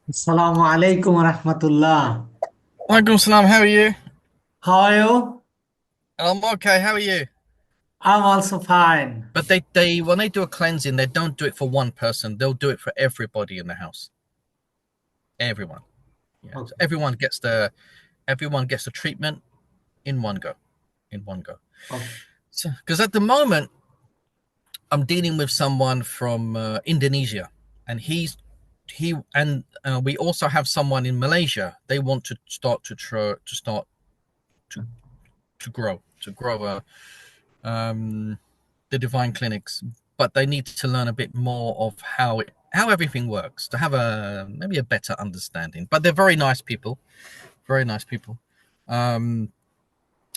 Assalamu alaikum wa rahmatullah. Alaikum salam, how are you? How are you? I'm okay, how are you? I'm also fine. But they when they do a cleansing, they don't do it for one person. They'll do it for everybody in the house. Everyone. Yeah. So Okay. everyone gets the treatment in one go. In one go. Okay. So because at the moment I'm dealing with someone from Indonesia, and he and we also have someone in Malaysia. They want to start to start to to grow the divine clinics, but they need to learn a bit more of how everything works to have a maybe a better understanding. But they're very nice people, very nice people. Um,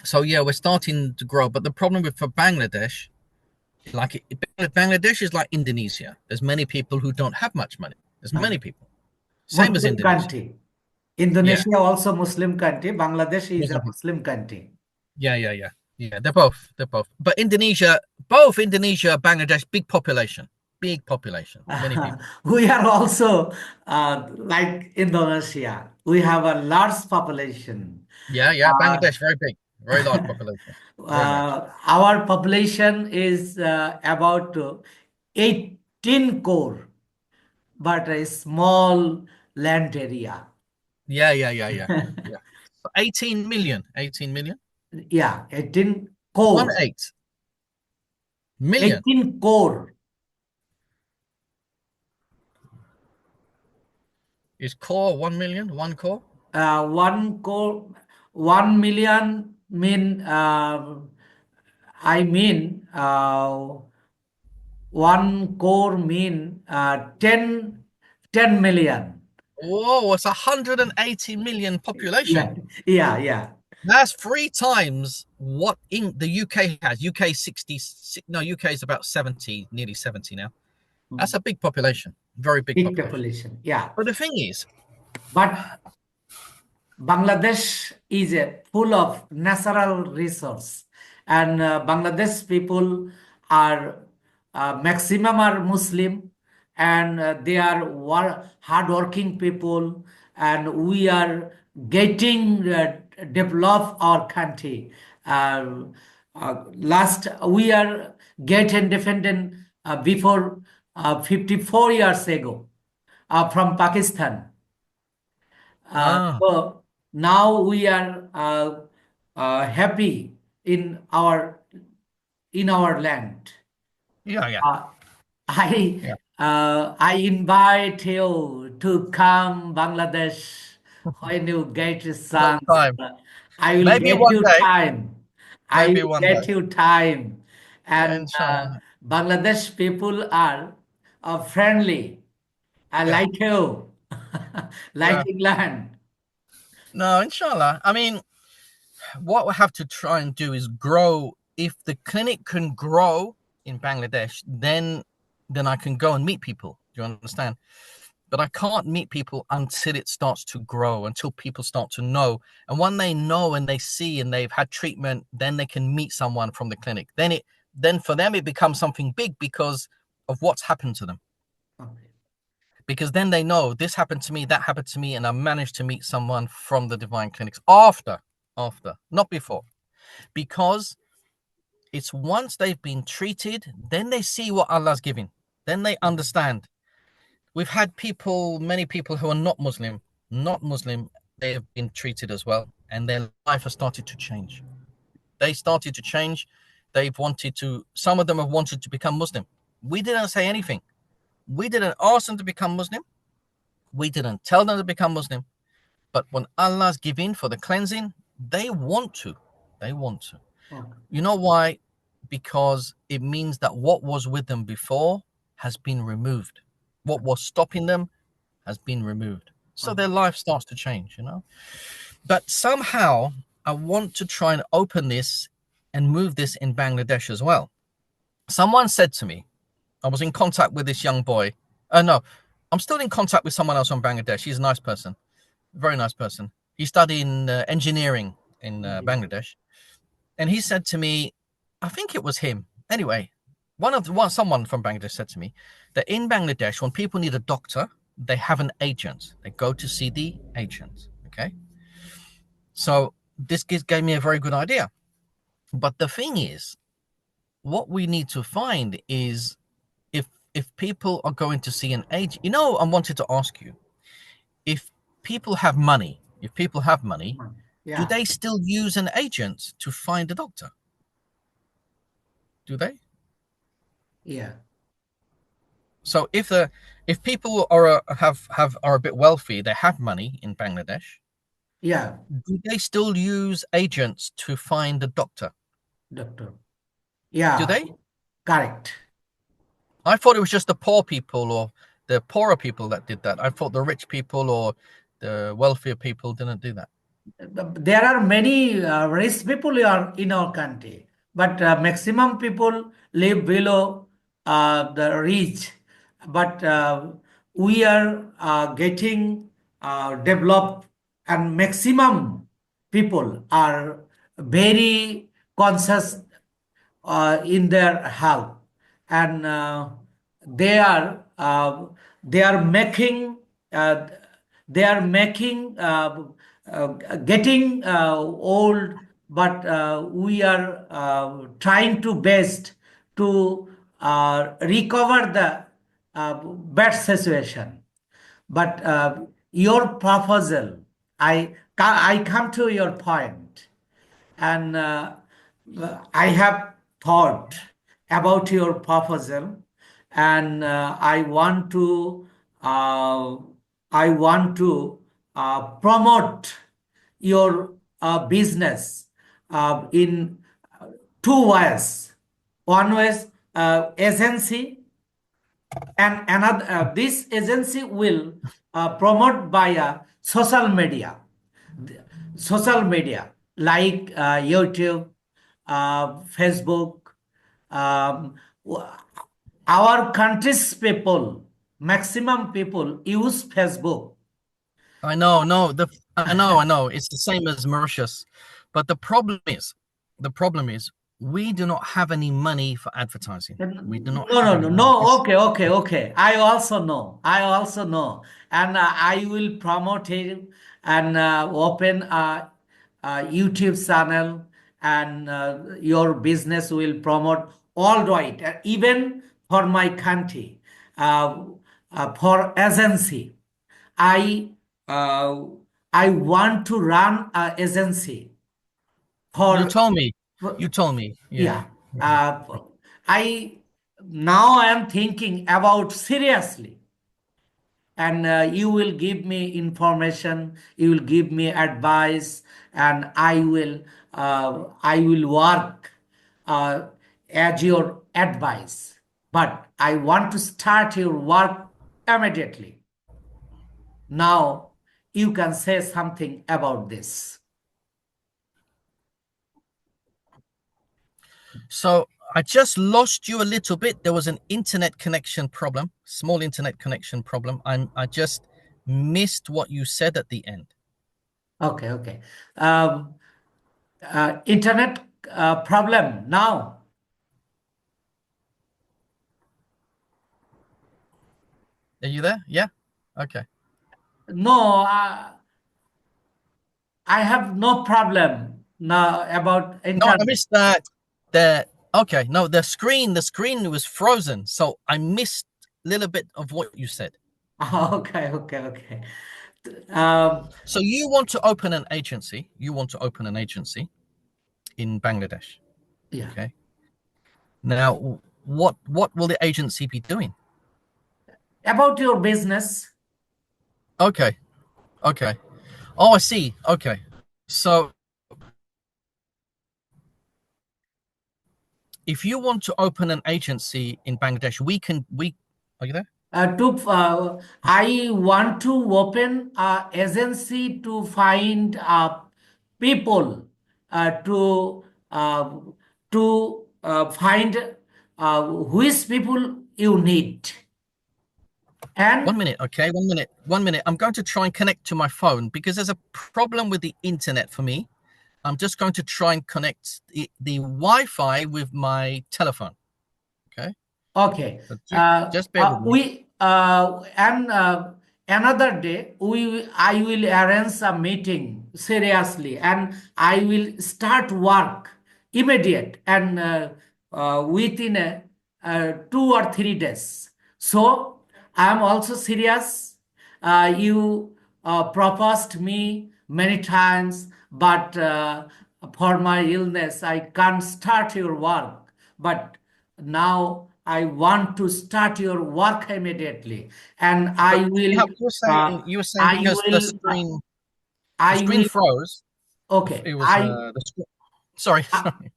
so yeah, we're starting to grow. But the problem with for Bangladesh, Bangladesh is like Indonesia. There's many people who don't have much money. There's many people, same as Muslim Indonesia. country. Yeah, Indonesia also Muslim country. Bangladesh is a Muslim people. Muslim country. Yeah. They're both. But both Indonesia, Bangladesh, big population, many people. We are also like Indonesia. We have a large population. Yeah. Uh, Bangladesh, very big, very large population, very large. our population is about 18 crore, but a small land area. Yeah. So 18 million, Yeah, 18 one core. eight million 18 core. is core 1 million, one core. One core, 1 million mean, I mean, one core mean 10 million. Whoa, it's 180 million population. Yeah, yeah. That's three times what in the UK has. UK 60, no, UK is about 70, nearly 70 now. That's a big population, very big Big population. population. Yeah. But the thing is, But Bangladesh is full of natural resource, and Bangladesh people are maximum are Muslim, and they are hardworking people, and we are getting develop our country. Uh, last we are get independent before 54 years ago from Pakistan. ah, So now we are happy in our land. yeah. Uh, I Yeah. I invite you to come Bangladesh when you get a Next chance. time, I will maybe get one you day, time. I maybe will one get day. you time. Yeah, And inshallah. Bangladesh people are friendly. I Yeah, like you, like yeah. England. No, inshallah. I mean, what we have to try and do is grow. If the clinic can grow in Bangladesh, then I can go and meet people. Do you understand? But I can't meet people until it starts to grow, until people start to know. And when they know and they see and they've had treatment, then they can meet someone from the clinic. Then for them it becomes something big because of what's happened to them. Okay. Because then they know this happened to me, that happened to me, and I managed to meet someone from the divine clinics after, not before. Because it's once they've been treated, then they see what Allah's giving. Then they understand. We've had many people who are not Muslim, they have been treated as well, and their life has started to change. They started to change. Some of them have wanted to become Muslim. We didn't say anything. We didn't ask them to become Muslim. We didn't tell them to become Muslim. But when Allah's giving for the cleansing, they want to. They want to. Okay. You know why? Because it means that what was with them before has been removed. What was stopping them has been removed. So Okay. their life starts to change. But somehow I want to try and open this and move this in Bangladesh as well. Someone said to me, I was in contact with this young boy. No, I'm still in contact with someone else from Bangladesh. He's a nice person, very nice person. He's studying engineering in Bangladesh. And he said to me, I think it was him. Anyway, someone from Bangladesh said to me that in Bangladesh, when people need a doctor, they have an agent. They go to see the agent. Okay. So this gave me a very good idea. But the thing is, what we need to find is if people are going to see an agent, I wanted to ask you, if people have money, do Yeah, they still use an agent to find a doctor? Do they? yeah, So if people are a bit wealthy, they have money in Bangladesh, yeah, do they still use agents to find a doctor? doctor. Do Yeah, they? correct. I thought it was just the poor people or the poorer people that did that. I thought the rich people or the wealthier people didn't do that. There are many rich people in our country, but maximum people live below the rich. But we are getting developed, and maximum people are very conscious in their health, and they are uh, they are making uh, they are making getting old, but we are trying to best to recover the bad situation. But your proposal, I come to your point, and I have thought about your proposal, and uh, I want to promote your business in two ways. One was agency, and another this agency will promote via social media like YouTube, Facebook. um, w- our country's people, maximum people use Facebook. I know, no, I know. It's the same as Mauritius, but the problem is, we do not have any money for advertising. We do not No, have no, any no, money. no. Okay, okay, okay. I also know. I also know. And I will promote him and open a YouTube channel, and your business will promote all right. Even for my country, uh, for agency, I uh, I want to run an agency You for, told me. You for told me. Yeah. yeah. I Now I am thinking about seriously, and you will give me information, you will give me advice, and I will work uh, as your advice. But I want to start your work immediately. Now you can say something about this. So I just lost you a little bit. There was an internet connection problem, small internet connection problem. I just missed what you said at the end. Okay, okay. Um, Internet problem now. Are you there? Yeah. Okay. No, I have no problem now about No, I internet. missed that. The Okay. No, the screen was frozen, so I missed a little bit of what you said. Okay, okay, okay. Um, So you want to open an agency. You want to open an agency in Bangladesh. yeah. Okay. Now, what will the agency be doing? About your business, Okay. Okay. Oh, I see. Okay. So if you want to open an agency in Bangladesh, we are you there? I want to open a agency to find people to find which people you need. One And minute, okay? 1 minute. 1 minute. I'm going to try and connect to my phone because there's a problem with the internet for me. I'm just going to try and connect the Wi-Fi with my telephone. Okay. okay. So just bear with me. We and another day I will arrange a meeting seriously, and I will start work immediate, and within 2 or 3 days. So I am also serious. You proposed me many times, but for my illness I can't start your work. But now I want to start your work immediately, and But I will. you were saying I because will. the I screen will. froze. Okay. It was sorry, sorry.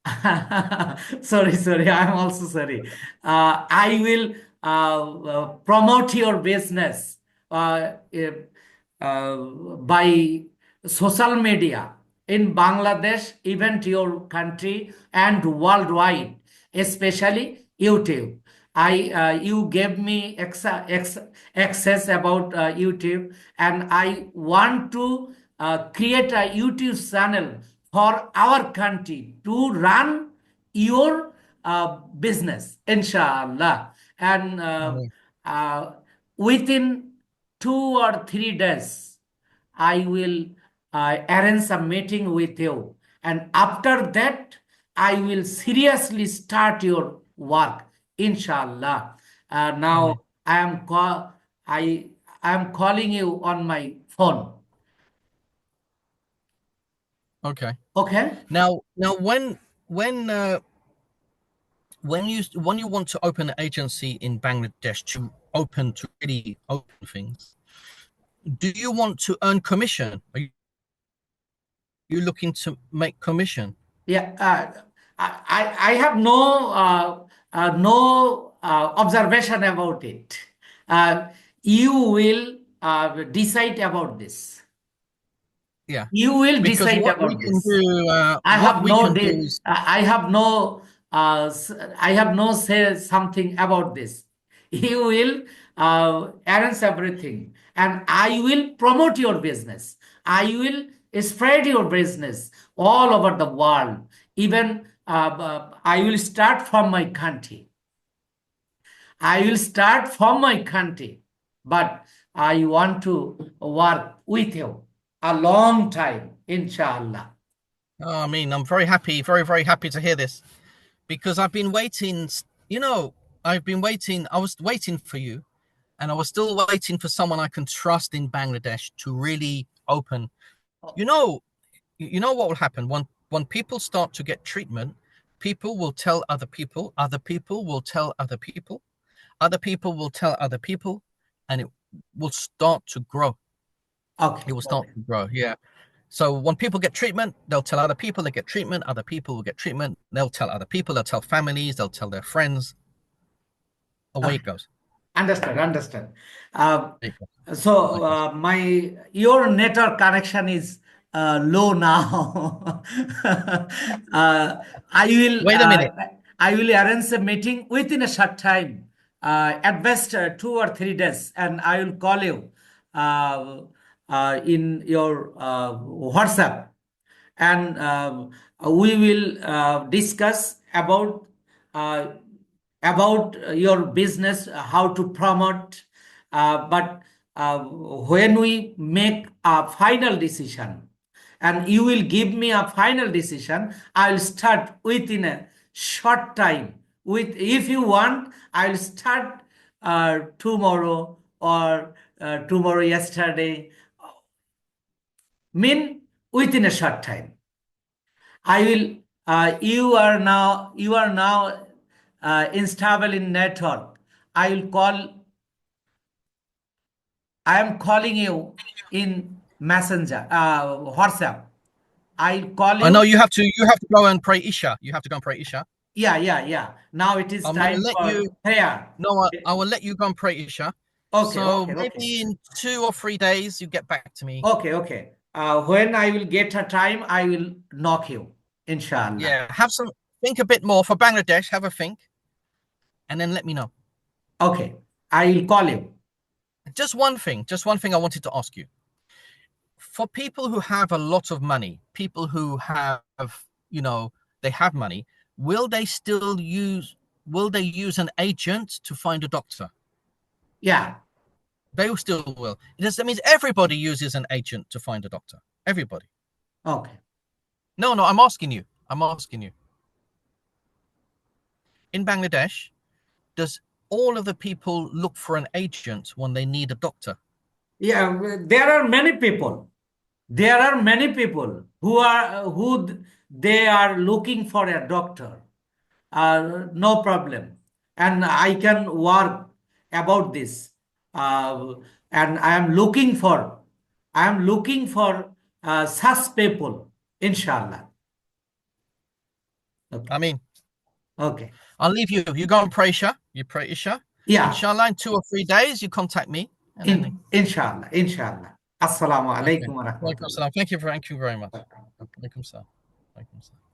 Sorry. I'm also sorry. I will promote your business by social media in Bangladesh, even to your country and worldwide, especially YouTube. You gave me access about YouTube, and I want to create a YouTube channel for our country to run your business, inshallah. And uh, within 2 or 3 days, I will arrange a meeting with you. And after that, I will seriously start your work, inshallah. Now, Ameen. I am calling you on my phone. Okay. Okay? Now, when uh, when you want to open an agency in Bangladesh to really open things, do you want to earn commission? Are you looking to make commission? Yeah, I have no observation about it. You will decide about this. Yeah, You will because decide about this. what we can do is I have no I have no say something about this. You will arrange everything, and I will promote your business. I will spread your business all over the world. Even I will start from my country. I will start from my country, but I want to work with you a long time, inshallah. oh, I mean, I'm very happy, very happy to hear this because I've been waiting. You know, I've been waiting. I was waiting for you, and I was still waiting for someone I can trust in Bangladesh to really open. You know, you know what will happen when people start to get treatment. People will tell other people. Other people will tell other people. Other people will tell other people, and it will start to grow. Okay, It will start okay. to grow. Yeah. So when people get treatment, they'll tell other people they get treatment. Other people will get treatment. They'll tell other people. They'll tell families. They'll tell their friends. Away Okay. it goes. Understand. Uh, There you go. so Like this. my your network connection is low now. I will Wait a minute. arrange a meeting within a short time, at best 2 or 3 days, and I will call you in your WhatsApp, and we will discuss uh, about your business, how to promote. But when we make a final decision, and you will give me a final decision, I will start within a short time. With if you want, I will start tomorrow, or tomorrow yesterday, mean within a short time. I will. You are now instable in network. I will call. I am calling you in Messenger, WhatsApp. I'll call I know you. you have to go and pray Isha. You have to go and pray Isha. Yeah. Now it is I'm gonna time let for you prayer. no, I will let you go and pray Isha. So Okay. maybe in 2 or 3 days you get back to me. Okay. When I will get a time, I will knock you. Inshallah. Yeah, think a bit more for Bangladesh, have a think, and then let me know. Okay. I will call you. Just one thing I wanted to ask you. For people who have a lot of money, people who have, you know, they have money, will they still use will they use an agent to find a doctor? Yeah. They will still will. That means everybody uses an agent to find a doctor. Everybody. Okay. No, I'm asking you. In Bangladesh, does all of the people look for an agent when they need a doctor? Yeah, there are many people. There are many people they are looking for a doctor. No problem, and I can work about this. And I am looking for such people, inshallah. Okay. I mean, Okay. I'll leave you. You go and pray Isha. You pray Isha. Yeah. Inshallah, in 2 or 3 days, you contact me. And then Inshallah. Inshallah. Assalamu okay. alaikum wa Walaikum rahmatullah. salam. Thank you very much. Okay. Walaikum salam. Walaikum salam.